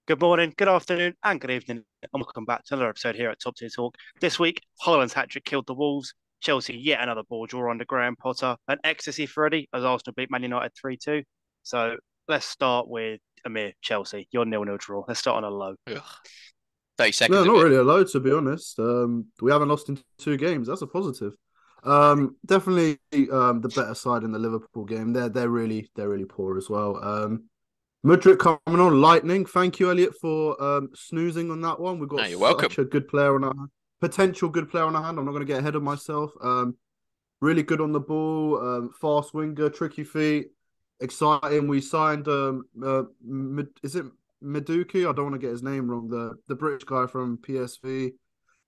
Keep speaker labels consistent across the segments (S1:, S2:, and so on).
S1: Good morning, good afternoon, and good evening, and welcome back to another episode here at Top Tier Talk. This week, Holland's hat-trick killed the Wolves. Chelsea yet another ball draw under Graham Potter. An ecstasy for Eddie as Arsenal beat Man United 3-2. So let's start with Amir, Chelsea. Your 0-0 draw. Let's start on a low.
S2: Ugh. 30
S3: No,
S2: seconds of
S3: not
S2: it.
S3: really a load, to be honest. We haven't lost in 2 games. That's a positive. Definitely the better side in the Liverpool game. They're really poor as well. Mudryk coming on lightning. Thank you, Elliot, for snoozing on that one. We've
S2: No,
S3: got
S2: you're welcome.
S3: such a good player on our potential good player on our hand. I'm not going to get ahead of myself. Really good on the ball. Fast winger, tricky feet, exciting. We signed is it Meduki? I don't want to get his name wrong. The British guy from PSV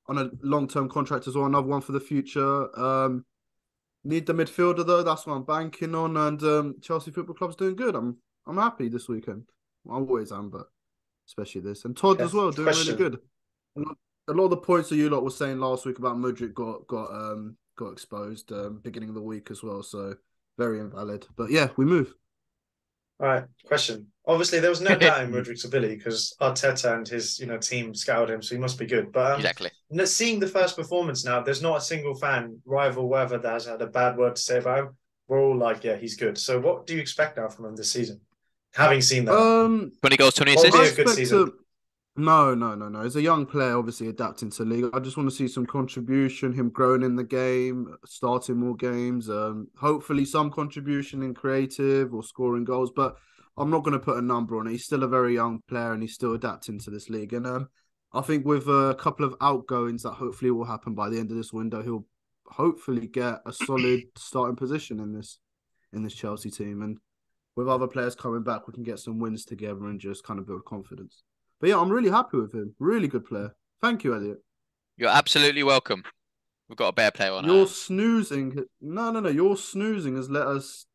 S3: on a long-term contract as well. Another one for the future. Need the midfielder though. That's what I'm banking on. And Chelsea Football Club's doing good. I'm happy this weekend. I always am, but especially this. And Todd
S4: Okay.
S3: as well, doing really good. A lot of the points that you lot were saying last week about Mudryk got exposed beginning of the week as well. So very invalid. But yeah, we move.
S4: All right, question. Obviously, there was no doubt in Mudryk's ability because Arteta and his team scouted him, so he must be good. But
S2: Exactly.
S4: seeing the first performance now, there's not a single fan, rival, whatever, that has had a bad word to say about him. We're all like, yeah, he's good. So what do you expect now from him this season? Having seen that,
S2: 20 goals, 20
S4: Probably
S2: assists.
S4: a good season.
S3: No. He's a young player, obviously adapting to the league. I just want to see some contribution, him growing in the game, starting more games. Hopefully some contribution in creative or scoring goals. But I'm not going to put a number on it. He's still a very young player and he's still adapting to this league. And I think with a couple of outgoings that hopefully will happen by the end of this window, he'll hopefully get a solid starting position in this Chelsea team. And with other players coming back, we can get some wins together and just kind of build confidence. But yeah, I'm really happy with him. Really good player. Thank you, Elliot.
S2: You're absolutely welcome. We've got a better player on our
S3: Your
S2: hands.
S3: snoozing. No. Your snoozing has let us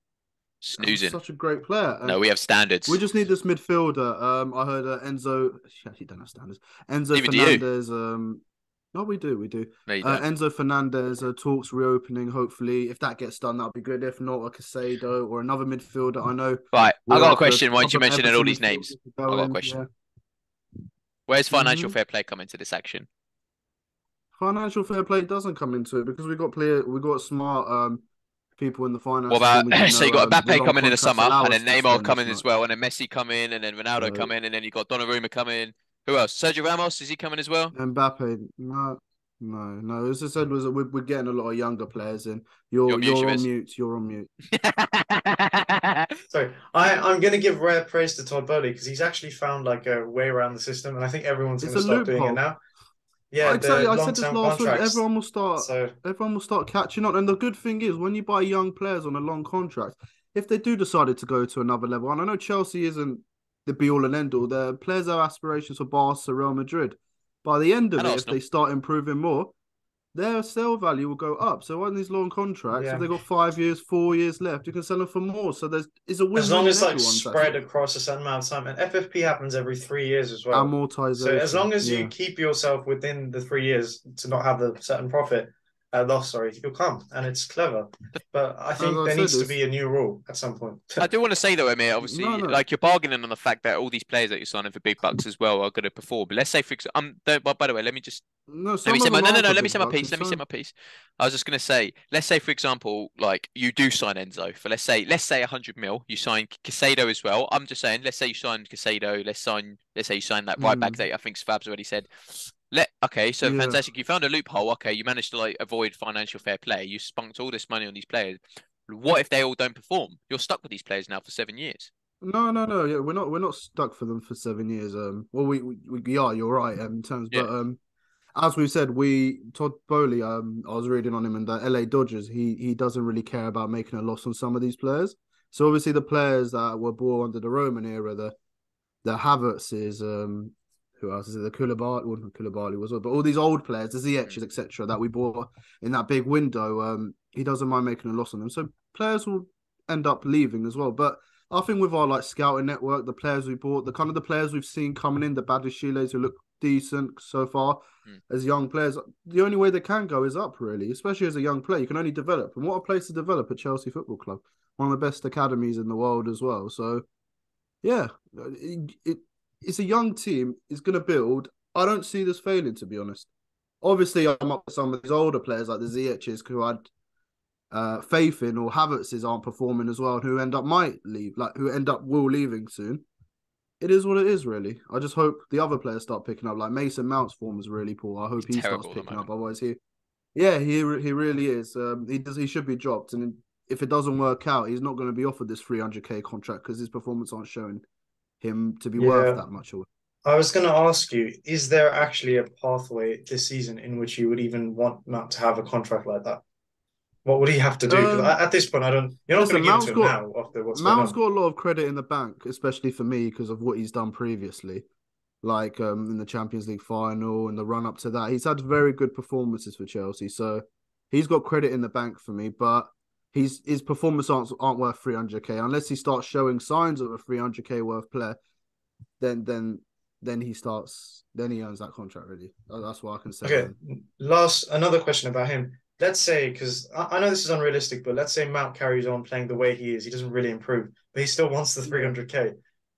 S3: have
S2: Snoozing.
S3: such a great player.
S2: No, we have standards.
S3: We just need this midfielder. I heard Enzo. She actually don't have standards. Enzo
S2: Neither do you.
S3: Fernandez. No, we do.
S2: No, you don't.
S3: Enzo Fernandez talks reopening. Hopefully, if that gets done, that'll be good. If not, a Casado or another midfielder. I know.
S2: Right, I
S3: we're
S2: got a
S3: up
S2: question once you
S3: couple of
S2: mentioned all
S3: Everton
S2: these names.
S3: midfielders
S2: I got a
S3: going,
S2: question.
S3: yeah.
S2: Where's financial
S3: Mhm.
S2: fair play come into this action?
S3: Financial fair play doesn't come into it because we got smart people in the finance
S2: What about,
S3: team. We didn't
S2: so you
S3: know,
S2: got
S3: the
S2: Mbappe
S3: long
S2: coming in the
S3: contracts
S2: summer,
S3: allow
S2: and
S3: us
S2: then
S3: to
S2: Neymar
S3: spend
S2: coming
S3: this
S2: as well,
S3: much.
S2: and then Messi come in, and then Ronaldo
S3: So
S2: come in, and then you got Donnarumma come in. Who else? Sergio Ramos, is he coming as well?
S3: Mbappe, no. As I said, we're getting a lot of younger players in.
S2: You're mute,
S3: You're on
S2: Shabizz.
S3: mute. You're on mute.
S4: Sorry, I'm going to give rare praise to Todd Bowley because he's actually found like a way around the system, and I think everyone's
S3: It's
S4: going
S3: a
S4: to start doing it
S3: loophole.
S4: now. Yeah,
S3: Exactly.
S4: the
S3: I said this
S4: long-term
S3: last week.
S4: contracts. So
S3: Everyone will start catching on. And the good thing is, when you buy young players on a long contract, if they do decide to go to another level, and I know Chelsea isn't the be all and end all, their players have aspirations for Barca, Real Madrid. By the end of
S2: And
S3: it, if
S2: Arsenal.
S3: they start improving more, their sale value will go up. So on these long contracts, if
S4: yeah,
S3: they've got 5 years, 4 years left, you can sell them for more. So it's a
S4: as long
S3: win-win in
S4: as like
S3: everyone's
S4: spread
S3: aspect.
S4: across a certain amount of time, and FFP happens every 3 years as well. So as
S3: Amortization,
S4: long as you
S3: yeah.
S4: keep yourself within the 3 years to not have the certain profit loss, sorry, you'll come, and it's clever. But I
S3: As
S4: think
S3: I
S4: there
S3: said,
S4: needs to
S3: it's
S4: be a new rule at some point.
S2: I do want to say though, Amir,
S3: no,
S2: obviously,
S3: no,
S2: like you're bargaining on the fact that all these players that you're signing for big bucks as well are going to perform. But let's say, for example, by the way, let me just
S3: no.
S2: let me
S3: Some
S2: say
S3: of
S2: my
S3: them
S2: no no
S3: aren't
S2: no.
S3: for
S2: Let me
S3: big
S2: say my
S3: bucks,
S2: piece.
S3: and
S2: Let me say
S3: some.
S2: my piece. I was just going to say, let's say for example, like you do sign Enzo for let's say 100 mil. You sign Casado as well. I'm just saying, let's say you sign Casado. Let's say you sign that right back
S3: Mm,
S2: that I think Fab's already said. Okay, so
S3: yeah.
S2: fantastic. You found a loophole. Okay, you managed to like avoid financial fair play. You spunked all this money on these players. What if they all don't perform? You're stuck with these players now for 7 years.
S3: No. Yeah, we're not stuck for them for 7 years. Well, we are. You're right. In terms,
S2: Yeah.
S3: but as we said, Todd Bowley. I was reading on him in the LA Dodgers. He doesn't really care about making a loss on some of these players. So obviously the players that were born under the Roman era, the Havertz's, who else is it? The Koulibaly, well, not Koulibaly was, but all these old players, the
S2: Mm.
S3: Ziyech's, etc., that we bought in that big window. He doesn't mind making a loss on them. So players will end up leaving as well. But I think with our like scouting network, the players we bought, the kind of the players we've seen coming in, the Badishiles who look decent so far
S2: Mm.
S3: as young players, the only way they can go is up, really, especially as a young player. You can only develop. And what a place to develop at Chelsea Football Club. One of the best academies in the world as well. So, yeah, it it's a young team. It's going to build. I don't see this failing, to be honest. Obviously, I'm up with some of these older players like the Ziyech's who had faith in, or Havertz's aren't performing as well, who might leave, who will leaving soon. It is what it is, really. I just hope the other players start picking up. Like Mason Mount's form is really poor. I hope he starts picking up. Otherwise, he really is. He should be dropped, and if it doesn't work out, he's not going to be offered this 300k contract because his performance aren't showing him to be worth that much.
S4: I was going to ask you, is there actually a pathway this season in which you would even want Matt to have a contract like that? What would he have to do? Because at this point, you're not going to give it to him now after what's going on.
S3: Mount's got a lot of credit in the bank, especially for me because of what he's done previously. Like in the Champions League final and the run up to that. He's had very good performances for Chelsea. So he's got credit in the bank for me, but his performance aren't worth 300k unless he starts showing signs of a 300k worth player. Then he earns that contract really. That's what I can say.
S4: Okay, another question about him. Let's say, because I know this is unrealistic, but let's say Mount carries on playing the way he is. He doesn't really improve, but he still wants the 300k.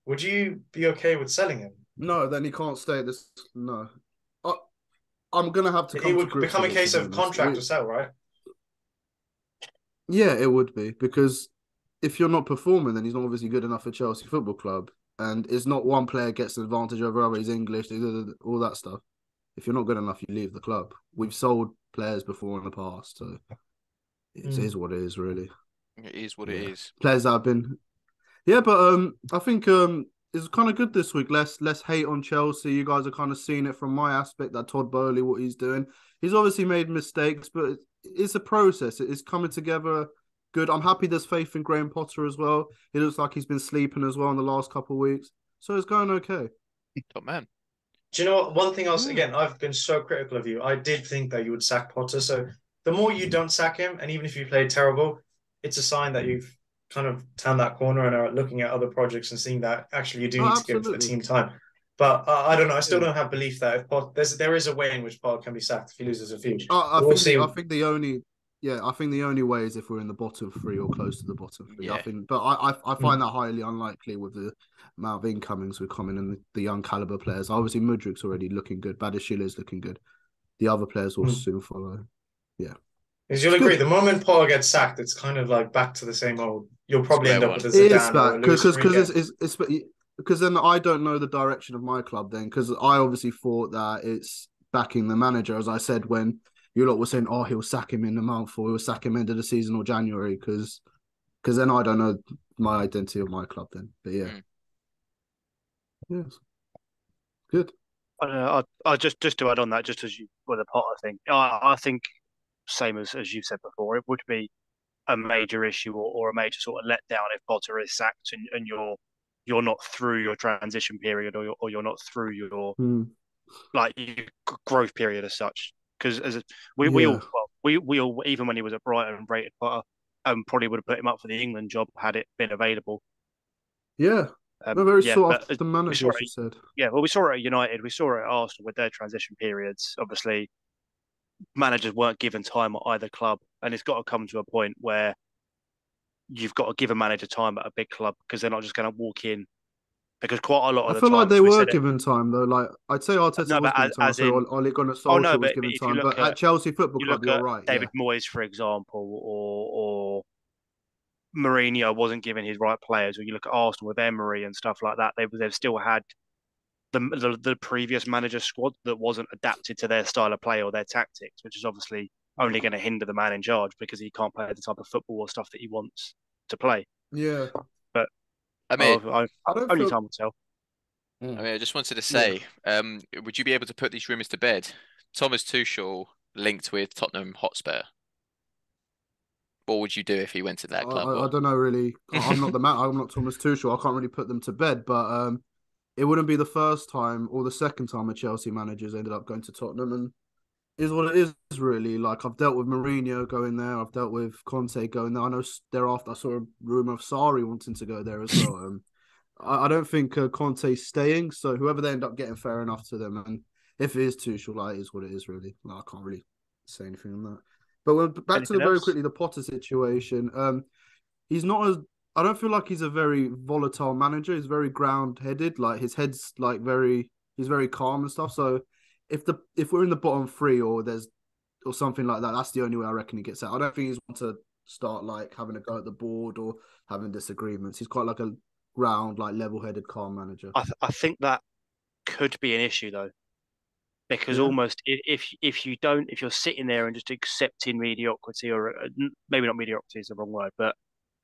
S4: Would you be okay with selling him?
S3: No, then he can't stay at this. No. I'm going to have to come
S4: It would
S3: to
S4: become a case of contract or sell, right?
S3: Yeah, it would be. Because if you're not performing, then he's not obviously good enough for Chelsea Football Club. And it's not one player gets an advantage over other. He's English, all that stuff. If you're not good enough, you leave the club. We've sold players before in the past, so it is what it is, really.
S2: It is what it is.
S3: Players that have been, but I think it's kind of good this week. Less hate on Chelsea. You guys are kind of seeing it from my aspect. That Todd Bowley, what he's doing, he's obviously made mistakes, but it's a process. It's coming together. Good. I'm happy there's faith in Graham Potter as well. It looks like he's been sleeping as well in the last couple of weeks, so it's going okay.
S2: Top man.
S4: Do you know what? One thing else, again, I've been so critical of you. I did think that you would sack Potter. So the more you don't sack him, and even if you play terrible, it's a sign that you've kind of turned that corner and are looking at other projects and seeing that actually you do need to give the team time. But I don't know. I still don't have belief that if Potter, there is a way in which Potter can be sacked if he loses a few.
S3: I think the only way is if we're in the bottom three or close to the bottom three. Yeah. I find that highly unlikely with the amount of incomings we're coming and the young caliber players. Obviously, Mudrik's already looking good. Badashile looking good. The other players will soon follow. Yeah.
S4: Because you'll agree, the moment Potter gets sacked, it's kind of like back to the same old. You'll probably end up with a Zidane or a Luis Enrique.
S3: Because then I don't know the direction of my club then, because I obviously thought that it's backing the manager, as I said when you lot were saying, oh, he'll sack him in a month or he'll sack him end of the season or January, because then I don't know my identity of my club then. But yeah. Yes. Good.
S1: I just to add on that, just as you with the Potter thing, I think same as you said before, it would be a major issue or a major sort of letdown if Potter is sacked and you're not through your transition period or you're not through your your growth period as such. Because we all even when he was at Brighton rated Potter, probably would have put him up for the England job had it been available.
S3: Yeah. Very sought after the manager, as you said.
S1: Yeah, well, we saw it at United, we saw it at Arsenal with their transition periods. Obviously, managers weren't given time at either club, and it's got to come to a point where you've got to give a manager time at a big club because they're not just going to walk in. Because quite a lot of the time, I
S3: feel like they were given time though. Like I'd say Arteta was given time. So Ole Gunnar Solskjaer was given time, but at Chelsea Football Club, you're right.
S1: David Moyes, for example, or Mourinho wasn't given his right players. Or you look at Arsenal with Emery and stuff like that. They've still had the previous manager squad that wasn't adapted to their style of play or their tactics, which is obviously only going to hinder the man in charge because he can't play the type of football or stuff that he wants to play.
S3: Yeah.
S1: But
S2: I mean,
S1: only time will tell.
S2: I mean, I just wanted to say, would you be able to put these rumours to bed? Thomas Tuchel linked with Tottenham Hotspur. What would you do if he went to that club?
S3: I don't know really. I'm not I'm not Thomas Tuchel. I can't really put them to bed, but it wouldn't be the first time or the second time a Chelsea manager's ended up going to Tottenham, and is what it is really. Like I've dealt with Mourinho going there, I've dealt with Conte going there. I know thereafter I saw a rumour of Sarri wanting to go there as well. I don't think Conte's staying, so whoever they end up getting, fair enough to them. And if it is Tuchel, it is what it is really. Like, I can't really say anything on that. But back to very quickly the Potter situation. He's not as I don't feel like he's a very volatile manager. He's very ground-headed. Like his head's like he's very calm and stuff. So if we're in the bottom three or something like that, that's the only way I reckon he gets out. I don't think he's want to start like having a go at the board or having disagreements. He's quite like a like level-headed, calm manager.
S1: I think that could be an issue though, because
S3: Yeah.
S1: almost if you're sitting there and just accepting mediocrity, or maybe not mediocrity is the wrong word, but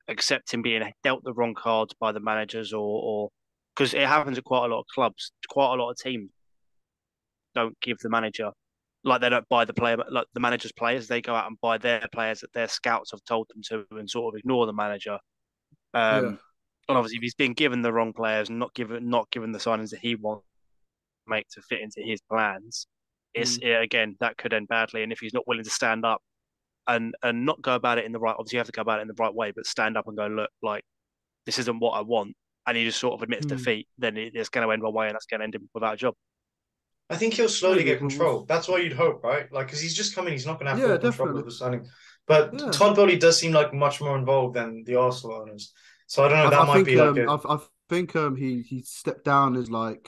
S1: accepting being dealt the wrong cards by the managers, or because it happens at quite a lot of clubs, quite a lot of teams don't give the manager, like they don't buy the player, like the manager's players, they go out and buy their players that their scouts have told them to, and sort of ignore the manager.
S3: Yeah.
S1: And obviously, if he's been given the wrong players and not given the signings that he wants to make to fit into his plans, again that could end badly. And if he's not willing to stand up and not go about it in the right, obviously you have to go about it in the right way, but stand up and go, look, like this isn't what I want, and he just sort of admits defeat, then it's going to end one way, and that's going to end him without a job.
S4: I think he'll slowly
S3: Maybe,
S4: get control. That's what you'd hope, right? Like, because he's just coming, he's not going to have full control
S3: definitely.
S4: of the signing. But
S3: Yeah.
S4: Todd Bowley does seem like much more involved than the Arsenal owners. So I don't know. That
S3: I
S4: might
S3: think,
S4: be like
S3: I think he stepped down his like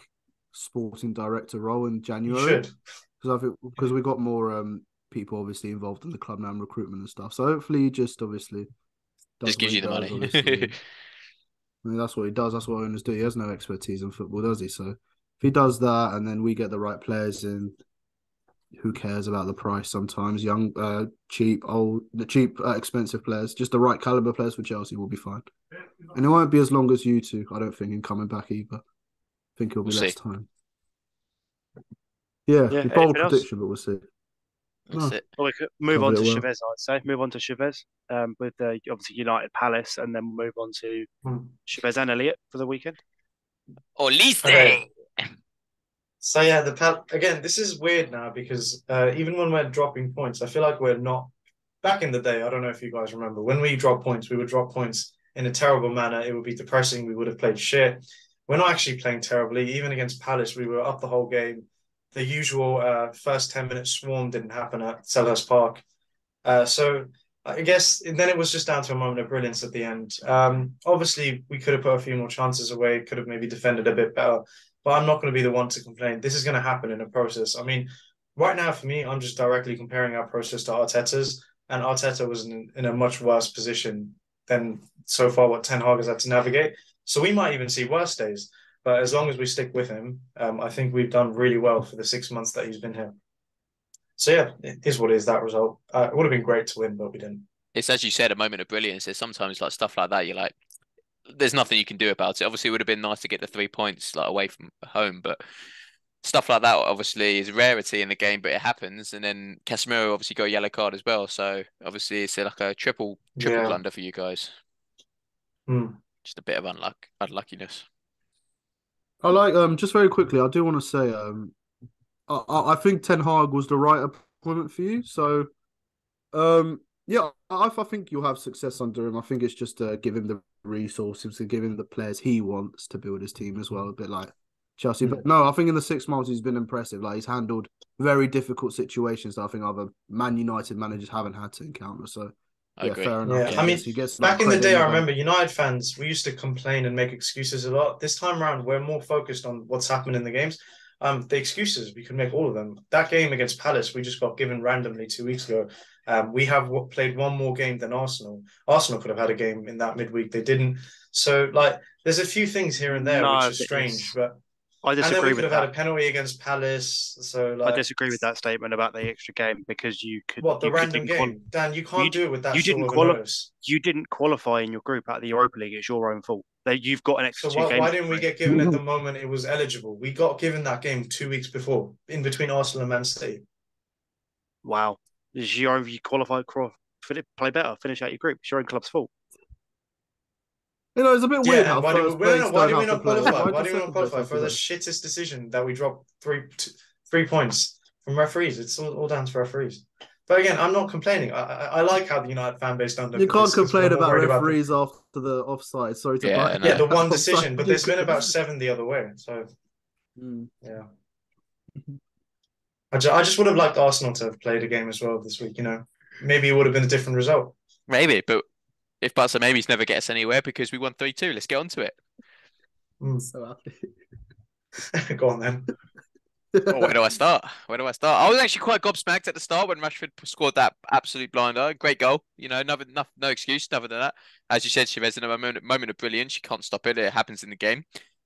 S3: sporting director role in
S4: you
S3: January
S4: should.
S3: because we got more people obviously involved in the club now and recruitment and stuff. So hopefully he just obviously does
S2: Just gives you the money.
S3: obviously. I mean, that's what he does. That's what owners do. He has no expertise in football, does he? So if he does that and then we get the right players in, who cares about the price sometimes? Young, cheap, expensive players, just the right caliber players for Chelsea will be fine. And it won't be as long as you two, I don't think, in coming back either. I think it'll be less time. Yeah, bold prediction, but we'll see.
S2: That's it.
S1: Well, we could move on to Chavez, I'd say. Move on to Chavez with obviously United Palace, and then we'll move on to Chavez and Elliott for the weekend.
S2: Olise!
S4: Okay. So yeah, again, this is weird now because even when we're dropping points, I feel like we're not. Back in the day, I don't know if you guys remember, when we drop points, we would drop points in a terrible manner. It would be depressing. We would have played shit. We're not actually playing terribly. Even against Palace, we were up the whole game. The usual first 10-minute swarm didn't happen at Selhurst Park. So I guess then it was just down to a moment of brilliance at the end. Obviously, we could have put a few more chances away, could have maybe defended a bit better, but I'm not going to be the one to complain. This is going to happen in a process. I mean, right now for me, I'm just directly comparing our process to Arteta's, and Arteta was in a much worse position than so far what Ten Hag has had to navigate. So we might even see worse days. But as long as we stick with him, I think we've done really well for the 6 months that he's been here. So yeah, it is what it is, that result. It would have been great to win, but we didn't.
S2: It's, as you said, a moment of brilliance. There's sometimes like stuff like that, you're like, there's nothing you can do about it. Obviously, it would have been nice to get the 3 points like away from home, but stuff like that obviously is a rarity in the game, but it happens. And then Casemiro obviously got a yellow card as well. So obviously it's like a triple blunder for you guys. Just a bit of unluckiness.
S3: I like just very quickly, I do want to say I think Ten Hag was the right appointment for you. So yeah, I think you'll have success under him. I think it's just give him the resources and give him the players he wants to build his team as well, a bit like Chelsea. But no, I think in the 6 months he's been impressive. Like he's handled very difficult situations that I think other Man United managers haven't had to encounter. So yeah, fair enough.
S4: Yeah, I mean, back in the day, I remember United fans, we used to complain and make excuses a lot. This time around, we're more focused on what's happened in the games. The excuses, we could make all of them. That game against Palace, we just got given randomly 2 weeks ago. We have played one more game than Arsenal. Arsenal could have had a game in that midweek. They didn't. So, like, there's a few things here and there which are strange. But
S1: I disagree with that.
S4: And then we could have had a penalty against Palace. So, like,
S1: I disagree with that statement about the extra game because you could.
S4: What, the random game? Dan, you can't do it with that sort of notice.
S1: You didn't qualify in your group out of the Europa League. It's your own fault. You've got an extra 2 games.
S4: Why didn't we get given at the moment it was eligible? We got given that game 2 weeks before, in between Arsenal and Man City.
S1: Wow. You qualified, play better, finish out your group. It's your own club's fault.
S3: You know, it's a bit weird how
S4: why do we not qualify? Why do we not qualify for the
S3: shit?
S4: shittest decision that we dropped 3 points from referees? It's all down to referees. But again, I'm not complaining. I like how the United fan base done.
S3: You can't complain about referees after the offside. Sorry to
S4: the one decision, but there's been about 7 the other way. So yeah, I just would have liked Arsenal to have played a game as well this week. You know, maybe it would have been a different result.
S2: Maybe, but If buts and maybes never get us anywhere because we won 3-2. Let's get on to it.
S3: So happy.
S4: Go on then.
S2: Oh, where do I start? Where do I start? I was actually quite gobsmacked at the start when Rashford scored that absolute blinder. Great goal. You know, no excuse other than that. As you said, Chavez in a moment of brilliance. You can't stop it. It happens in the game.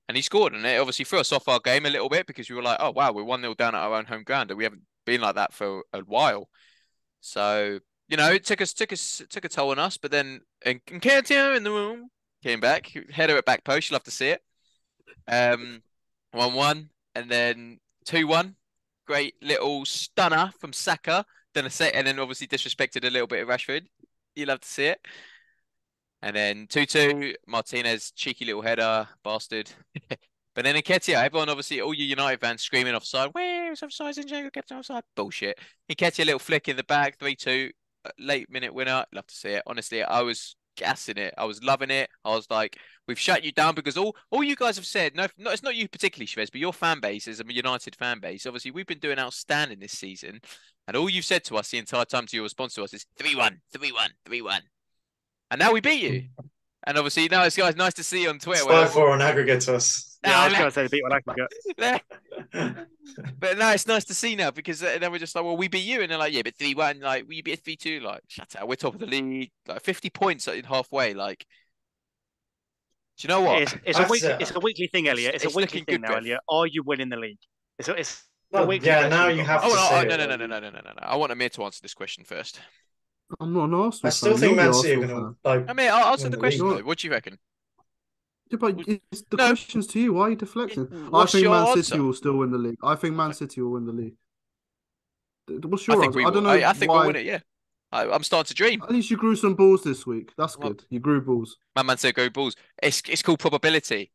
S2: And he scored, and it obviously threw us off our game a little bit because we were like, oh, wow, we're 1-0 down at our own home ground, and we haven't been like that for a while. So, you know, it took a toll on us, but then Nketiah in the room came back, header at back post. You'll have to see it. 1-1, and then 2-1. Great little stunner from Saka. Then and then obviously disrespected a little bit of Rashford. You'll have to see it. And then 2-2, Martinez, cheeky little header, bastard. But then Nketiah, everyone obviously, all you United fans screaming offside. Where's offside? Zinchenko kept offside. Bullshit. Nketiah, little flick in the back, 3-2, late minute winner. Love to see it. Honestly, I was gassing it. I was loving it. I was like, we've shut you down because all you guys have said, no, it's not you particularly, Chavez, but your fan base is a United fan base. Obviously, we've been doing outstanding this season. And all you've said to us the entire time to your response to us is 3-1, 3-1, 3-1. And now we beat you. And obviously, now it's guys nice to see you on Twitter.
S4: 5-4 on aggregate to us.
S1: Yeah, I was going to say the beat one aggregate.
S2: But no, it's nice to see now because then we're just like, well, we beat you. And they're like, yeah, but 3-1, like, we beat 3-2. Like, shut up. We're top of the league. Like, 50 points in halfway. Like, do you know what?
S1: It's a weekly thing, Elliot. It's a weekly thing now, Elliot. Are you winning the league? It's a weekly
S4: yeah, now you have to say
S2: no. I want Amir to answer this question first.
S3: I'm not an Arsenal
S4: I still
S3: fan.
S4: think
S3: You're
S4: Man
S3: the
S4: City are
S3: Arsenal
S4: going to
S3: fan.
S4: like.
S2: Amir, I'll answer
S4: win
S2: the
S4: the
S2: question
S4: league.
S2: though. What do you reckon?
S3: Yeah, but it's the
S2: No.
S3: question's to you. Why are you deflecting? I
S2: What's
S3: think
S2: your
S3: Man
S2: answer?
S3: City will still win the league. I think Man City will win the league. What's
S2: I
S3: your
S2: think
S3: answer?
S2: we
S3: I
S2: will.
S3: don't know
S2: I think we'll
S3: why.
S2: win it. Yeah, I'm starting to dream.
S3: At least you grew some balls this week. That's
S2: Well,
S3: good. You grew balls.
S2: my man said go Bulls. It's called probability.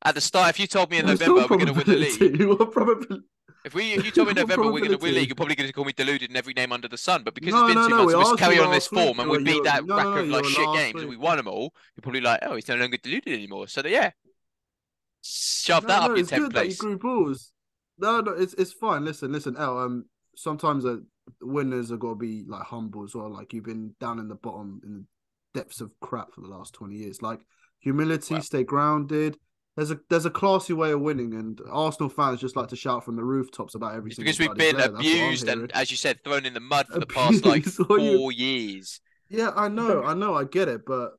S2: At the start, if you told me in
S3: There's
S2: November
S3: no
S2: we're going to win the league,
S3: probability. What probability?
S2: if you told me in
S3: What
S2: November we're going to win the league,
S3: probability?
S2: you're probably going to call me deluded in every name under the sun. But because it's
S3: No,
S2: been
S3: no,
S2: 2
S3: no.
S2: months
S3: We
S2: and we're
S3: asked you
S2: carrying on this
S3: last week.
S2: form and we beat that
S3: No,
S2: rack
S3: no, no.
S2: of
S3: You
S2: like
S3: were
S2: shit
S3: last
S2: games and
S3: week.
S2: we won them all, you're probably like, oh, he's no longer deluded anymore. So yeah, shove that
S3: No,
S2: up
S3: no.
S2: your
S3: It's
S2: 10th
S3: good that you
S2: place.
S3: grew balls. No, no. It's fine. Listen, El. Sometimes winners have got to be like humble as well. Like you've been down in the bottom in the depths of crap for the last 20 years. Like humility,
S2: Well,
S3: stay grounded. There's a classy way of winning, and Arsenal fans just like to shout from the rooftops about every
S2: it's
S3: single
S2: because we've
S3: bloody
S2: been
S3: player. That's what I'm
S2: abused and,
S3: hearing.
S2: as you said, thrown in the mud for the past like
S3: Abuse. What you?
S2: 4 years.
S3: Yeah, I know, I get it, but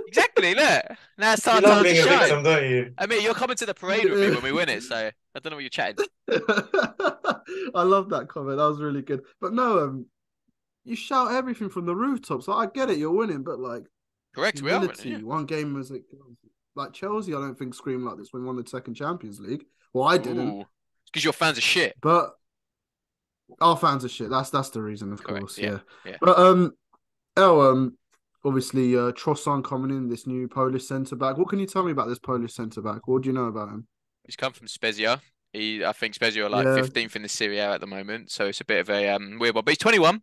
S2: Exactly, look. Now it's
S4: You
S2: our
S4: love
S2: time to
S4: being a
S2: shine.
S4: victim, don't you?
S2: I mean, you're coming to the parade with me when we win it, so I don't know what you're chatting.
S3: I love that comment. That was really good. But no, you shout everything from the rooftops. Like, I get it, you're winning, but like
S2: Correct, we are winning,
S3: humility.
S2: yeah.
S3: One game was like Chelsea. I don't think screamed like this when we won the second Champions League. Well, I didn't.
S2: Ooh, it's because your fans are shit.
S3: But our fans are shit. That's the reason, of
S2: Correct,
S3: course.
S2: yeah.
S3: But obviously Trossard coming in, this new Polish centre back. What can you tell me about this Polish centre back? What do you know about him?
S2: He's come from Spezia. I think Spezia are like 15th in the Serie A at the moment, so it's a bit of a weird one. But he's 21,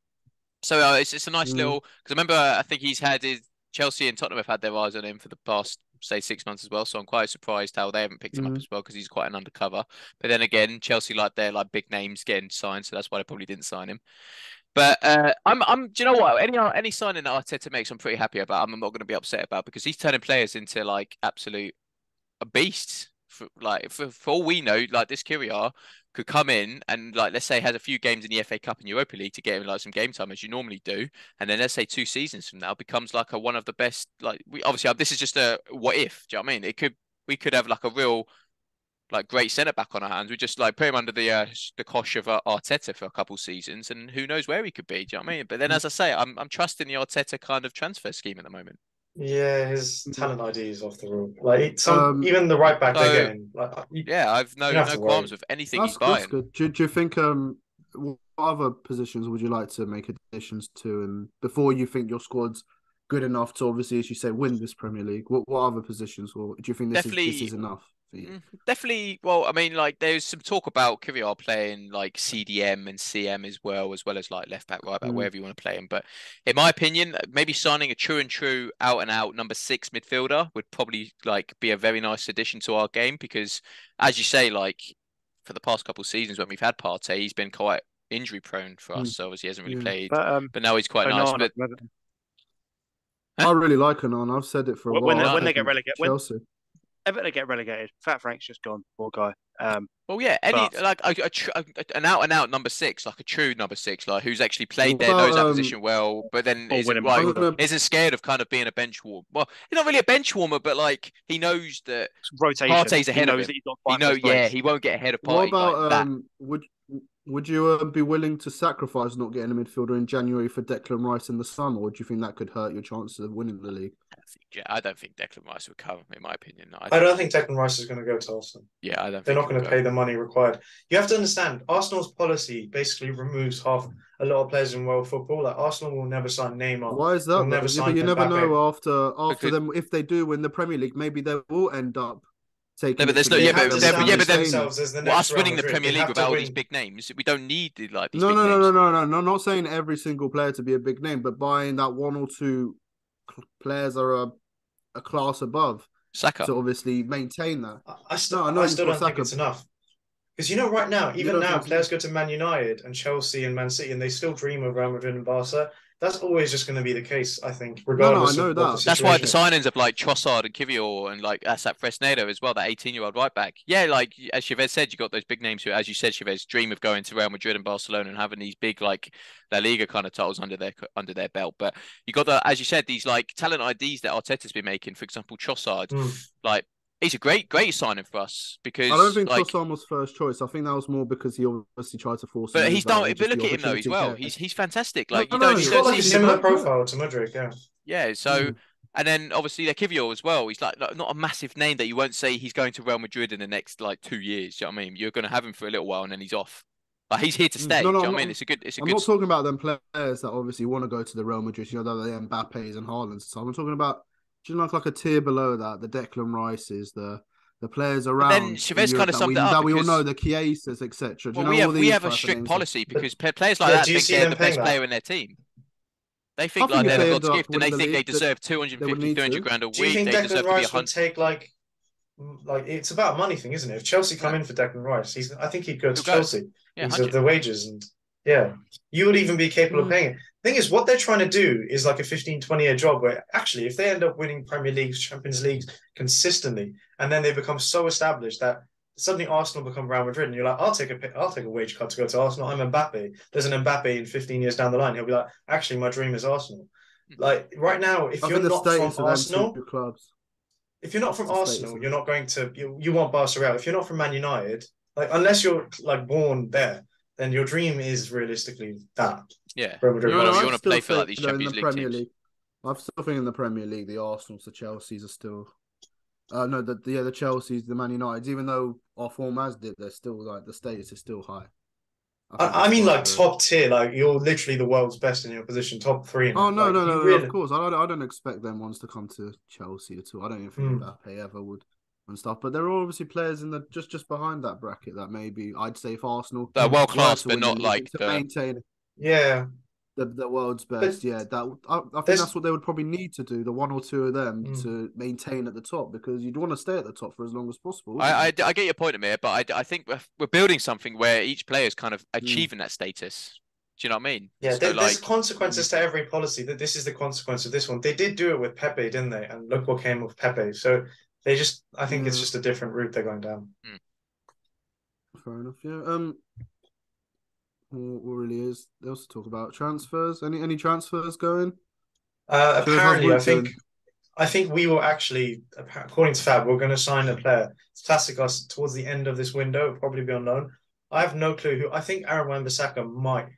S2: so it's a nice little. Because I remember, I think he's had Chelsea and Tottenham have had their eyes on him for the past, say, 6 months as well. So I'm quite surprised how they haven't picked him up as well because he's quite an undercover. But then again, Chelsea like they're like big names getting signed, so that's why they probably didn't sign him. But do you know what? Any signing that Arteta makes, I'm pretty happy about. I'm not going to be upset about because he's turning players into like absolute beasts. For all we know, like this Kyriar could come in and like let's say has a few games in the FA Cup and Europa League to get him like some game time as you normally do, and then let's say 2 seasons from now becomes like one of the best. Like we obviously this is just a what if. Do you know what I mean? We could have like a real like great centre back on our hands. We just like put him under the cosh of Arteta for a couple seasons, and who knows where he could be. Do you know what I mean? But then, as I say, I'm trusting the Arteta kind of transfer scheme at the moment.
S4: Yeah, his talent ID is off the roof. Like even the right back they're getting. Like,
S2: yeah, I've no qualms with anything he's buying.
S3: That's good. Do you think what other positions would you like to make additions to, and before you think your squad's good enough to obviously, as you say, win this Premier League? What other positions, or do you think this is enough for you?
S2: Definitely. Well, I mean, like there's some talk about Kyriar playing like CDM and CM as well as like left back, right back, wherever you want to play him. But in my opinion, maybe signing a true out and out number 6 midfielder would probably like be a very nice addition to our game because, as you say, like for the past couple of seasons when we've had Partey, he's been quite injury prone for us, so obviously he hasn't really played. But now he's quite nice. But
S3: I really like Onana. I've said it for a
S1: When
S3: while.
S1: when they get relegated, when
S3: Chelsea.
S1: ever they get relegated, Fat Frank's just gone. Poor guy.
S2: Well, yeah, any
S1: But-
S2: like an out and out number six, like a true number six, like who's actually played
S3: What
S2: there, knows that
S3: about,
S2: position well, but then
S1: Or
S2: isn't
S1: winning
S2: like
S1: midfielder.
S2: isn't scared of kind of being a bench warmer. Well, he's not really a bench warmer, but like he knows that
S1: rotation.
S2: Partey's
S1: He
S2: ahead of
S1: knows
S2: him.
S1: that he's got
S2: He
S1: five
S2: know,
S1: first
S2: yeah,
S1: place.
S2: he won't get ahead of
S3: what
S2: Partey like
S3: about
S2: that.
S3: would you be willing to sacrifice not getting a midfielder in January for Declan Rice in the summer, or do you think that could hurt your chances of winning the league?
S2: I don't think Declan Rice would come, in my opinion.
S4: I don't think Declan Rice is going to go to Arsenal.
S2: Yeah, I don't.
S4: They're
S2: think
S4: not going to pay the money required. You have to understand, Arsenal's policy basically removes a lot of players in world football. Like Arsenal will never sign Neymar.
S3: Why is that?
S4: They'll never sign
S3: But you never
S4: Mbappe.
S3: know after
S2: Because-
S3: them, if they do win the Premier League, maybe they will end up taking.
S2: No, but
S3: it
S2: there's
S3: to
S2: no-
S3: the
S2: yeah,
S3: end
S2: but-
S3: and
S2: yeah, but
S3: staying.
S4: themselves as the
S2: Well,
S4: next
S2: us winning
S4: Real
S2: the
S4: Madrid.
S2: Premier
S4: They
S2: League
S4: have to
S2: without all
S4: win.
S2: these big names, we don't need like these
S3: No,
S2: big
S3: no, no,
S2: names.
S3: no, no, no, no. I'm not saying every single player to be a big name, but buying that one or two players are a class above
S2: Saka.
S3: to obviously maintain that.
S4: I still,
S3: No, I know
S4: I
S3: you've
S4: still
S3: got
S4: don't think
S3: Saka.
S4: it's enough. Because right now, even
S3: don't
S4: now,
S3: think so?
S4: players go to Man United and Chelsea and Man City, and they still dream of Real Madrid and Barca. That's always just going to be the case, I think, regardless
S3: know
S4: of what
S3: that.
S4: the
S2: That's why the
S4: situation is.
S2: signings of like Trossard and Kivior and like Asap Fresneda as well, that 18-year-old right back. Yeah, like as Chavez said, you got those big names who, as you said, Chavez, dream of going to Real Madrid and Barcelona and having these big like La Liga kind of titles under their belt. But you got as you said, these like talent IDs that Arteta's been making. For example, Trossard, like he's a great signing for us because
S3: I don't think
S2: like,
S3: Trossard was first choice. I think that was more because he obviously tried to force.
S2: but
S3: a
S2: he's
S3: move out
S2: done.
S3: and
S2: But
S3: just
S2: look
S3: the
S2: at him though as
S3: opportunity
S2: well.
S3: came.
S2: He's fantastic.
S3: No,
S2: Like you
S3: no,
S2: don't
S4: He's
S2: you
S4: got
S2: don't
S4: like a
S2: see
S4: similar
S3: that,
S4: profile to Mudryk, yeah.
S2: Yeah, so and then obviously the Kivior as well. He's like not a massive name that you won't say he's going to Real Madrid in the next like 2 years. Do you know what I mean? You're going to have him for a little while and then he's off. Like he's here to stay.
S3: No,
S2: Do you know
S3: I'm
S2: what I mean?
S3: not-
S2: It's a
S3: I'm
S2: good.
S3: not talking about them players that obviously want to go to the Real Madrid. You know, the Mbappes and Haalands. So I'm talking about, do you know, like a tier below that, the Declan Rices, the players around.
S2: then Chavez
S3: in
S2: kind
S3: Europe
S2: of summed it up
S3: that we all
S2: because-
S3: know, the Chiesas, etc. Do you
S2: Well,
S3: know
S2: we
S3: all
S2: have
S3: these
S2: a
S3: type of
S2: strict
S3: names?
S2: policy because players like
S4: Yeah,
S2: that
S4: do you
S2: think
S4: see
S2: they're
S4: them
S2: the
S4: paying
S2: best
S4: that?
S2: player in their team. They
S3: I
S2: think
S3: think
S2: like
S3: if
S2: they're
S3: they
S2: the
S3: end
S2: God's
S3: up
S2: gift and they
S3: winning the
S2: think they
S3: league,
S2: deserve
S3: they would
S2: 250,
S3: need
S2: 300
S3: to.
S2: grand a
S4: Do you
S2: week.
S4: think
S2: They
S4: Declan
S2: deserve to be
S4: Rice would
S2: 100.
S4: take like it's about money thing, isn't it? If Chelsea come
S2: Yeah.
S4: in for Declan Rice, I think he'd go to
S2: He'll go.
S4: Chelsea
S2: Yeah,
S4: because of
S2: 100.
S4: the wages and yeah, you would even be capable of paying it. Thing is, what they're trying to do is like a 15, 20-year job where actually if they end up winning Premier Leagues, Champions Leagues consistently, and then they become so established that suddenly Arsenal become Real Madrid, and you're like, I'll take a wage cut to go to Arsenal. I'm Mbappe. There's an Mbappe in 15 years down the line. He'll be like, actually, my dream is Arsenal. Like right now, if
S3: I
S4: you're
S3: think the
S4: not from
S3: status of them
S4: Arsenal,
S3: two clubs.
S4: if you're not from
S3: the status
S4: Arsenal,
S3: of
S4: you're
S3: it.
S4: not going to you want Barca Real. If you're not from Man United, like unless you're like born there, then your dream is realistically that.
S2: Yeah.
S4: Real Madrid,
S2: You wanna-
S4: Barca.
S2: you wanna
S3: I'd still
S2: play for, like,
S3: say,
S2: these
S3: in the
S2: Champions League
S3: Premier
S2: teams.
S3: League. I still think in the Premier League, the Arsenals, the Chelseas are still. No, the Chelseas, the Man Uniteds. Even though our form has dipped, they're still like the status is still high. think
S4: I
S3: it's
S4: mean,
S3: quite
S4: like
S3: good.
S4: top tier, like you're literally the world's best in your position, top three.
S3: Oh no,
S4: like,
S3: no,
S4: you
S3: no, no!
S4: really-
S3: Of course, I don't expect them ones to come to Chelsea at all. I don't even think
S4: Hmm.
S3: Mbappe ever would and stuff. But there are obviously players in the just behind that bracket that maybe I'd say if Arsenal
S2: They're world
S3: were
S2: class,
S3: to
S2: but
S3: win the
S2: not
S3: league,
S2: like
S3: to
S2: the.
S3: maintain
S4: Yeah,
S3: the world's best. Yeah, I think
S4: there's-
S3: that's what they would probably need to do. The one or two of them
S4: Mm.
S3: to maintain at the top because you'd want to stay at the top for as long as possible.
S2: I
S3: wouldn't you?
S2: get your point, Amir, but I think we're building something where each player is kind of achieving that status. Do you know what I mean?
S4: yeah.
S2: So,
S4: There's
S2: like,
S4: consequences to every policy. That this is the consequence of this one. They did do it with Pepe, didn't they? And look what came with Pepe. So they just, I think it's
S3: Yeah.
S4: just a different route they're going down.
S3: Fair enough. Yeah. What really is else to talk about? Transfers? Any transfers going? How's
S4: Apparently,
S3: Wood doing?
S4: I think we will actually, according to Fab, we're going to sign a player. It's classic us towards the end of this window. It'll probably be on loan. I have no clue who. I think Aaron Wan-Bissaka might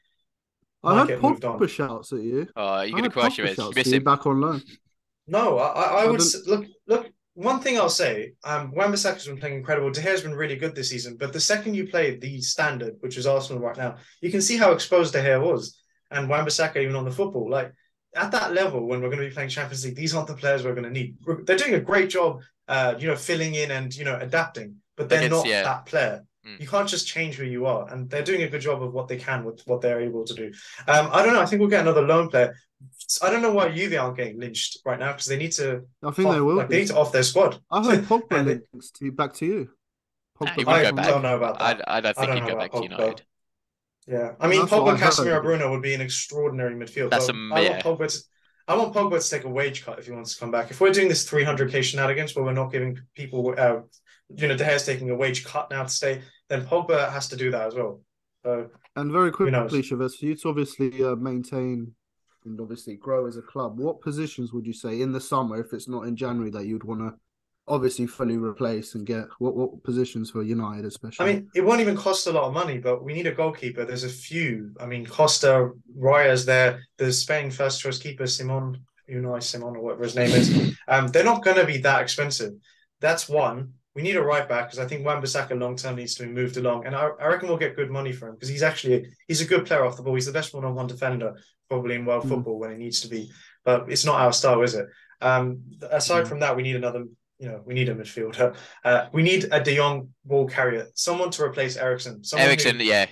S3: I heard
S4: get moved on.
S3: Pogba shouts at you.
S2: you're
S3: I
S2: gonna
S3: heard
S2: cry,
S3: Pogba
S2: Chavez. You
S3: shouts
S2: miss
S3: to you
S2: him.
S3: back on loan.
S4: No, I would
S3: don't-
S4: look. One thing I'll say, Wan-Bissaka's been playing incredible. De Gea's been really good this season. But the second you play the standard, which is Arsenal right now, you can see how exposed De Gea was, and Wan-Bissaka even on the football. Like at that level, when we're going to be playing Champions League, these aren't the players we're going to need. They're doing a great job, filling in and adapting, but they're not that player. You can't just change who you are, and they're doing a good job of what they can with what they're able to do. I don't know. I think we'll get another loan player. I don't know why Juve aren't getting lynched right now because they need to.
S3: I think they will.
S4: Like, they need to off their squad.
S3: I heard Pogba
S4: And
S3: links back to you.
S2: Nah, he
S3: Pogba
S2: wouldn't
S4: I
S2: go
S3: back
S2: back.
S3: on
S4: don't
S3: loan.
S4: know about that.
S2: I don't think
S4: I
S2: he'd
S4: don't
S2: go
S4: know
S2: back to
S4: about Pogba.
S2: United.
S4: Yeah, I mean
S3: That's what
S4: Pogba,
S3: I heard.
S4: Casemiro, Bruno would be an extraordinary midfield.
S2: That's
S4: I want
S2: yeah.
S4: Pogba. I want Pogba to take a wage cut if he wants to come back. If we're doing this 300k shenanigans where we're not giving people, De Gea's taking a wage cut now to stay, then Pogba has to do that as well.
S3: And very
S4: who knows?
S3: quickly, Chavez, for you to obviously maintain and obviously grow as a club, what positions would you say in the summer, if it's not in January, that you'd want to obviously fully replace and get? What positions for United especially?
S4: I mean, it won't even cost a lot of money, but we need a goalkeeper. There's a few. I mean, Costa, Raya's there. The Spain first choice keeper, Unai Simon, or whatever his name is. They're not going to be that expensive. That's one. We need a right back because I think Wan-Bissaka long term needs to be moved along, and I reckon we'll get good money for him because he's a good player off the ball. He's the best one-on-one defender probably in world football when he needs to be, but it's not our style, is it? Aside from that, we need another. We need a midfielder. We need a De Jong ball carrier, someone to replace Eriksen.
S2: Eriksen, yeah,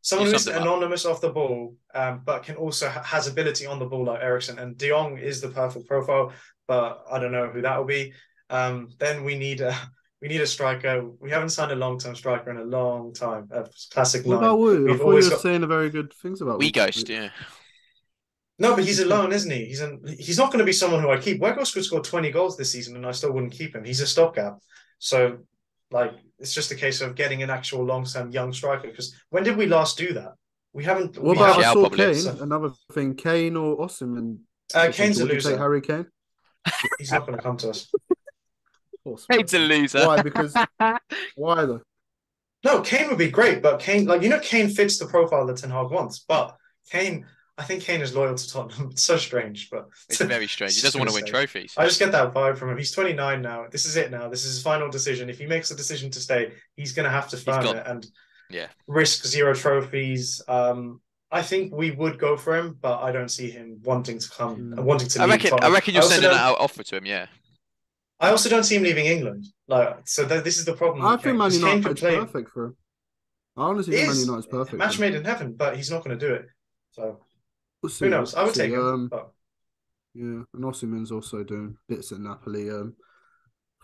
S4: someone who's anonymous off the ball, but can also has ability on the ball like Eriksen. And De Jong is the perfect profile, but I don't know who that will be. Then we need a striker. We haven't signed a long-term striker in a long time. A classic
S3: what
S4: nine.
S3: about Wu? I thought you were
S4: got...
S3: saying very good things about
S2: We Ghost, yeah.
S4: No, but he's alone, isn't he? He's not going to be someone who I keep. Weghorst could score 20 goals this season, and I still wouldn't keep him. He's a stopgap. So, it's just a case of getting an actual long-term young striker. Because when did we last do that? We haven't.
S3: What about I saw Kane?
S4: So...
S3: Another thing, Kane or Osimhen?
S4: Kane's a loser.
S3: Take Harry Kane?
S4: He's not going to come to us.
S2: Kane's a loser.
S3: Why? Because why though?
S4: No, Kane would be great, but Kane, Kane fits the profile that Ten Hag wants. But I think Kane is loyal to Tottenham. It's so strange, but
S2: it's very strange. He doesn't want to win trophies.
S4: I just get that vibe from him. He's 29 now. This is it now. This is his final decision. If he makes the decision to stay, he's going to have to firm it and risk 0 trophies. I think we would go for him, but I don't see him wanting to come, wanting to leave.
S2: I reckon you're sending that offer to him, yeah.
S4: I also don't see him leaving England. This is the problem.
S3: I think Man United's perfect for him. I honestly think Man United's perfect.
S4: Match made in heaven, but he's not going to do it. So who knows? I would take him. But...
S3: Yeah, and Osimhen's also doing bits at Napoli.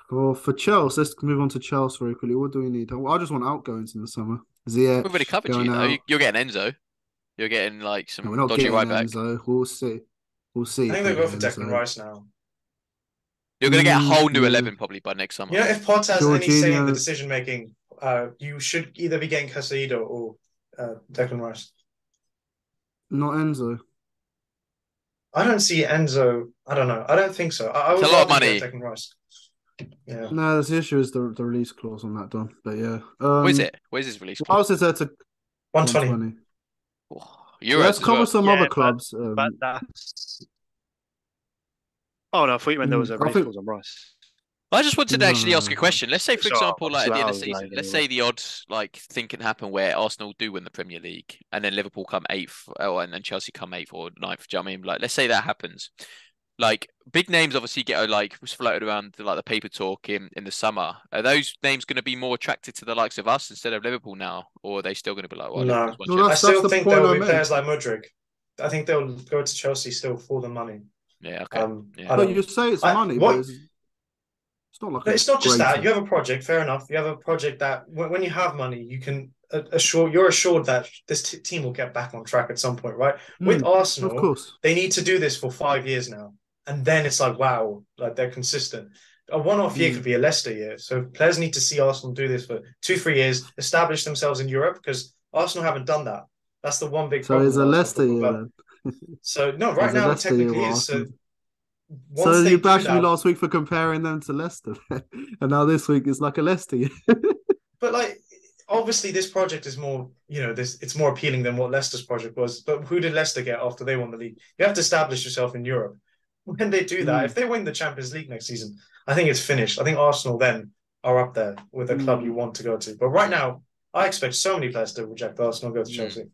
S3: For Chelsea, let's move on to Chelsea very quickly. What do we need? I just want outgoings in the summer.
S2: We've already covered you, though. You're getting Enzo. You're getting some dodgy right back.
S3: Enzo. We'll see.
S4: I think they'll go for Declan Rice now.
S2: You're going to get a whole new 11 probably by next summer.
S4: If Potter has any say in the decision making, you should either be getting Caicedo or Declan Rice.
S3: Not Enzo.
S4: I don't see Enzo. I don't know. I don't think so. I would
S2: it's a lot of money.
S4: Declan Rice. Yeah.
S3: No, the issue is the release clause on that, Don. But yeah.
S2: Where's it? Where's his release clause?
S3: How's it there to
S4: 120?
S3: Let's cover some other clubs.
S1: But that's... Oh no, I thought you meant there was a release clause on Rice.
S2: I just wanted to actually ask a question. Let's say, for example, at the end of the season, let's say the odds thing can happen where Arsenal do win the Premier League and then Liverpool come 8th, and Chelsea come 8th or 9th. Do you know what I mean? Let's say that happens. Big names obviously get floated around the paper talk in the summer. Are those names going to be more attracted to the likes of us instead of Liverpool now, or are they still going to be like? Well,
S4: no, I still think there will be players like Mudryk. I think they'll go to Chelsea still for the money.
S2: Yeah, okay.
S3: But you say it's money, but it's not like
S4: it's not just that. You have a project, fair enough. You have a project that when you have money, you can you're assured that this team will get back on track at some point, right? With Arsenal,
S3: of course,
S4: they need to do this for 5 years now. And then it's wow, they're consistent. A one-off year could be a Leicester year. So players need to see Arsenal do this for 2-3 years, establish themselves in Europe, because Arsenal haven't done that. That's the one big problem.
S3: So it's a Leicester year.
S4: So no, right now it technically is.
S3: So you bashed me last week for comparing them to Leicester, and now this week it's like a Leicester year.
S4: But obviously this project is more, it's more appealing than what Leicester's project was. But who did Leicester get after they won the league? You have to establish yourself in Europe. When they do that, if they win the Champions League next season, I think it's finished. I think Arsenal then are up there with a club you want to go to. But right now, I expect so many players to reject Arsenal and go to Chelsea.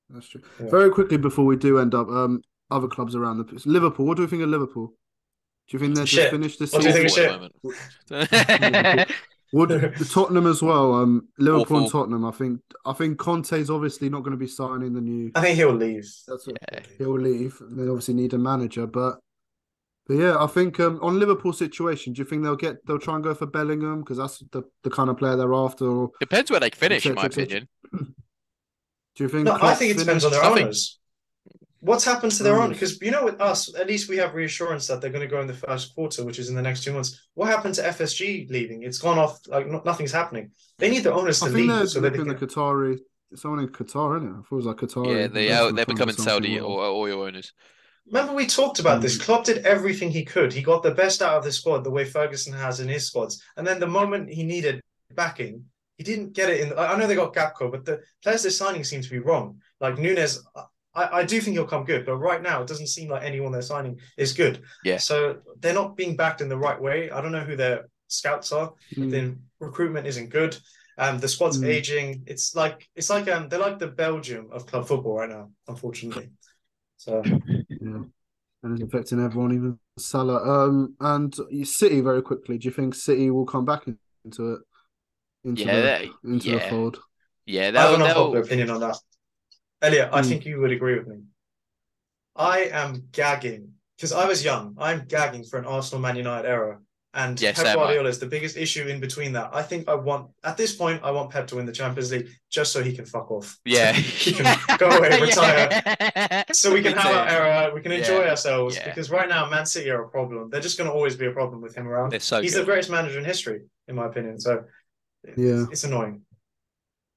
S3: That's true. Yeah. Very quickly before we do end up, other clubs around the Liverpool. What do we think of Liverpool? Do you think they're just finished this season?
S4: What do you think
S3: Would Tottenham as well? Liverpool and Tottenham. I think Conte's obviously not going to be signing the new.
S4: I think he'll leave.
S3: He'll leave. They obviously need a manager, but yeah, I think on Liverpool's situation, do you think they'll try and go for Bellingham because that's the kind of player they're after? Or
S2: depends where they finish, in my opinion.
S3: Do you think?
S4: No, I think it depends on their owners. What's happened to their own?
S3: Yes.
S4: Because with us, at least we have reassurance that they're going to go in the first quarter, which is in the next 2 months. What happened to FSG leaving? It's gone off like nothing's happening. They need their owners
S3: I
S4: to
S3: think
S4: leave
S3: they're
S4: so that they
S3: looking
S4: can.
S3: the Qatari. Someone in Qatar, isn't it? I thought it was like
S2: Yeah,
S3: Qatari investor
S2: they're
S3: fund or
S2: becoming
S3: something.
S2: Saudi or oil owners.
S4: Remember, we talked about this. Klopp did everything he could. He got the best out of the squad, the way Ferguson has in his squads. And then the moment he needed backing, he didn't get it in. I know they got Gapco, but the players they're signing seem to be wrong. Like Nunes, I do think he'll come good, but right now it doesn't seem like anyone they're signing is good.
S2: Yeah.
S4: So they're not being backed in the right way. I don't know who their scouts are. The recruitment isn't good. The squad's aging. It's like they're like the Belgium of club football right now, unfortunately. So
S3: yeah, and it's affecting everyone, even Salah. And City very quickly. Do you think City will come back into it? Into the fold?
S2: Yeah,
S4: I have an unpopular opinion on that. Elliot, I think you would agree with me. I am gagging because I was young. I'm gagging for an Arsenal Man United era. And Pep Guardiola is the biggest issue in between that. I think at this point, I want Pep to win the Champions League just so he can fuck off.
S2: Yeah.
S4: He can go away, retire. So we can have our era, we can enjoy ourselves.
S2: Yeah.
S4: Because right now, Man City are a problem. They're just going to always be a problem with him around.
S2: He's
S4: the greatest manager in history, in my opinion. So it's annoying.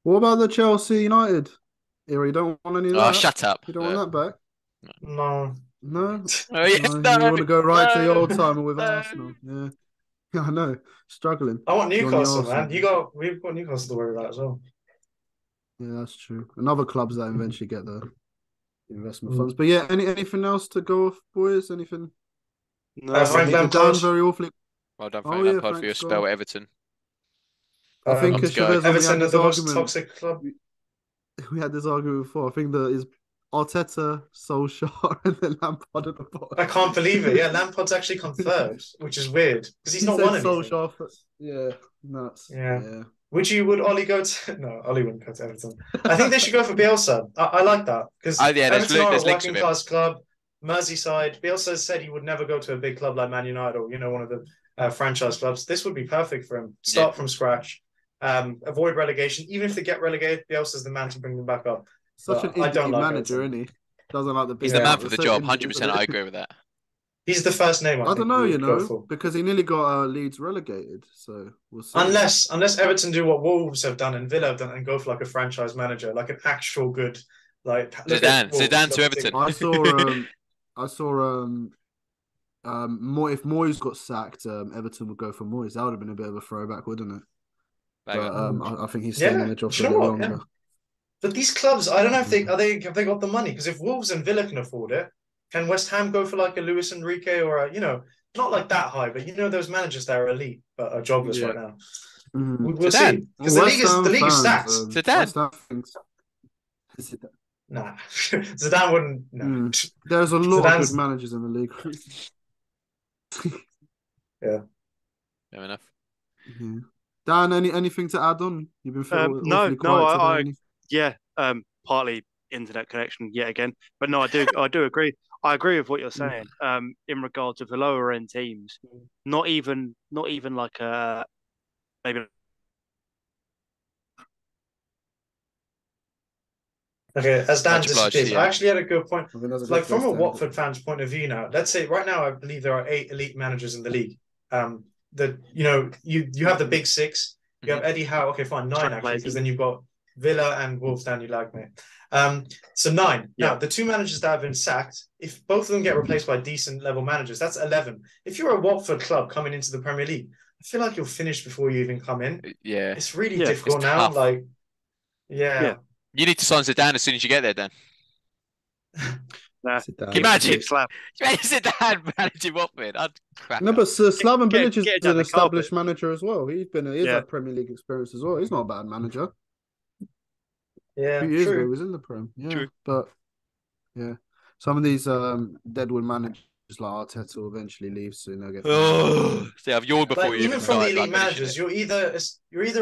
S3: What about the Chelsea United era? You don't want any of that?
S2: Oh, shut up.
S3: You don't want that back?
S4: No.
S3: No?
S2: Oh, yes,
S3: no.
S2: no.
S3: You want to go right to the old timer with Arsenal? Yeah. I know. Struggling.
S4: I want Newcastle, man. We've got Newcastle to worry about as well.
S3: Yeah, that's true. And other clubs that eventually get the investment funds. But yeah, anything else to go off, boys? Anything?
S4: No, Frank Lampard.
S3: Very awfully.
S2: Well done, Frank Lampard, for your spell at Everton.
S3: I think
S4: Everton are the most toxic club.
S3: We had this argument before. I think that is Arteta, Solskjaer, and then Lampard at the bottom.
S4: I can't believe it. Yeah, Lampard's actually come third, which is weird because he's not won anything.
S3: Solskjaer yeah, nuts.
S4: Yeah. Would Ollie go to? No, Ollie wouldn't go to Everton. I think they should go for Bielsa. I like that because Everton are a working class club. Merseyside. Bielsa said he would never go to a big club like Man United or one of the franchise clubs. This would be perfect for him. Start from scratch. Avoid relegation. Even if they get relegated, Bielsa's the man to bring them back up.
S3: Such an idiot manager, isn't he? Doesn't like the
S2: He's the man for the job, 100%. I agree with that.
S4: He's the first name.
S3: I don't know, because he nearly got Leeds relegated. So we'll see.
S4: Unless Everton do what Wolves have done and Villa have done and go for like a franchise manager, like an actual good, like
S2: Zidane to Everton.
S3: I saw if Moyes got sacked, Everton would go for Moyes. That would have been a bit of a throwback, wouldn't it? But I think he's staying in the job for a bit longer. Yeah.
S4: But these clubs, I don't know if have they got the money, because if Wolves and Villa can afford it, can West Ham go for like a Luis Enrique or not like that high, but those managers that are elite but are jobless right now. We'll see, because the league is stacked.
S2: Zidane.
S4: Nah, Zidane wouldn't. No.
S3: There's a lot of good managers in the league.
S4: Yeah,
S2: fair enough.
S3: Yeah. Dan, anything to add on? You've been
S1: no. Partly internet connection yet again, but no, I do agree. I agree with what you're saying. In regards to the lower end teams, not even like maybe.
S4: Okay, as Dan disappears, I actually had a good point. Like from a Watford fan's point of view now, let's say right now I believe there are 8 elite managers in the league. You have the big 6. You have Eddie Howe. Okay, fine, 9 actually, because then you've got Villa and Wolves. Dan, you like me. So 9. Yeah. Now the 2 managers that have been sacked, if both of them get replaced by decent level managers, that's 11. If you're a Watford club coming into the Premier League, I feel like you'll finish before you even come in.
S2: Yeah,
S4: it's really difficult now.
S2: Tough.
S4: Like, yeah.
S2: You need to sign Zidane as soon as you get there, Dan.
S1: Nah.
S2: Imagine Zidane managing Watford. I'd crack.
S3: No, but Slaven Bilic is an established manager as well. He's had Premier League experience as well. He's not a bad manager.
S4: Yeah,
S3: he was in the Prem. Yeah, true. But yeah, some of these deadwood managers like Arteta will eventually leave soon. They'll get.
S2: See, I've yawned before you.
S4: Even from the elite managers, you're either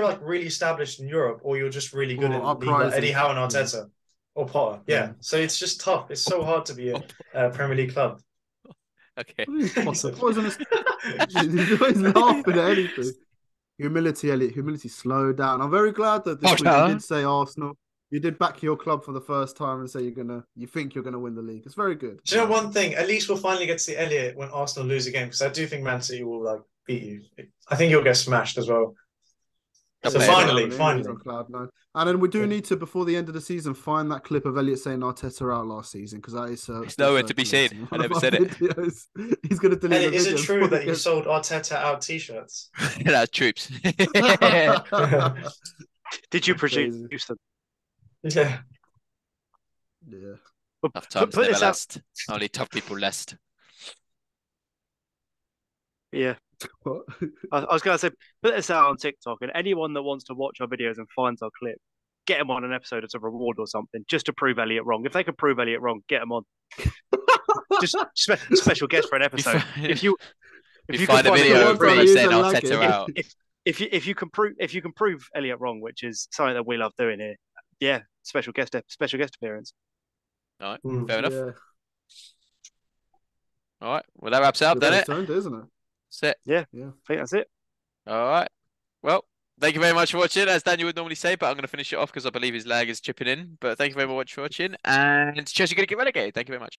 S4: like really established in Europe, or you're just really good in the league, like Eddie Howe and Arteta or Potter. Yeah, so it's just tough. It's so hard to be a Premier League club.
S2: Okay.
S3: He's always laughing at anything. Humility, Elliot. Humility, slow down. I'm very glad that this week you did say Arsenal. You did back your club for the first time and say you think you're gonna win the league. It's very good.
S4: Do you know one thing? At least we'll finally get to see Elliot when Arsenal lose a game, because I do think Man City will like beat you. I think you'll get smashed as well. So
S2: Okay.
S4: finally.
S3: On cloud nine. And then we do need to, before the end of the season, find that clip of Elliot saying Arteta out last season, because that is
S2: It's nowhere to be seen. I never said it.
S3: He's going to delete
S4: Elliot,
S3: the
S4: is it
S3: videos
S4: true that you sold Arteta out t-shirts?
S2: That's troops.
S1: Did you
S3: Crazy.
S1: produce them?
S4: Yeah.
S3: Yeah.
S2: Tough times
S1: Put
S2: never
S1: this out.
S2: last. Only tough people last.
S1: Yeah.
S3: What?
S1: I was going to say, put this out on TikTok, and anyone that wants to watch our videos and finds our clip, get them on an episode as a reward or something, just to prove Elliot wrong. If they can prove Elliot wrong, get them on. Just special guest for an episode. If you
S2: find a video of me saying Arteta out.
S1: If you can prove Elliot wrong, which is something that we love doing here, yeah, special guest appearance.
S2: All right, fair enough.
S3: Yeah.
S2: All right, well that wraps it up, doesn't it?
S3: Turned, isn't it?
S2: That's it.
S1: Yeah,
S3: Yeah.
S1: I think that's it.
S2: All right. Well, thank you very much for watching, as Daniel would normally say, but I'm going to finish it off because I believe his lag is chipping in. But thank you very much for watching, and Chelsea are going to get relegated. Thank you very much.